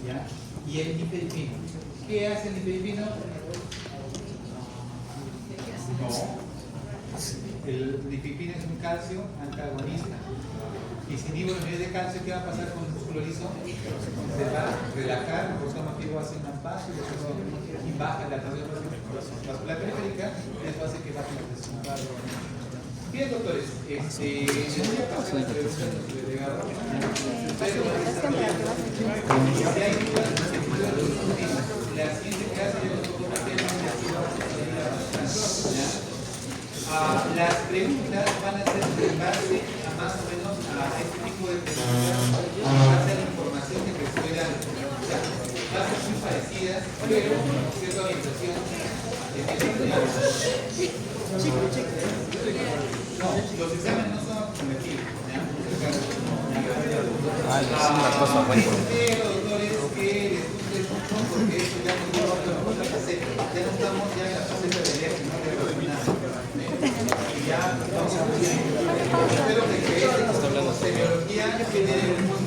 ¿ya? Y el nifedipino. ¿Qué hace el nifedipino? No. El nifedipino es un calcio antagonista. Y si inhibo los niveles de calcio, ¿qué va a pasar con el músculo liso? Se va a relajar, por ese motivo hace un paso y baja la tensión vascular periférica, y eso hace que baje la presión. Bien, doctores, voy a pasar la pregunta de nuestro delegado. Si hay dudas, la siguiente clase yo los pongo a temas y así vamos a ir avanzando. Las preguntas van a ser en base a más o menos a este tipo de preguntas, en base a la información que recibe la va a ser muy parecidas, pero con cierta orientación. No, los exámenes no son acumulativos. Pero, doctores, que les guste mucho, porque esto ya no estamos en la faceta, ya no estamos ya en la faceta de leer, sino de dominar. Y ya vamos a ver. Espero que como semiología genere un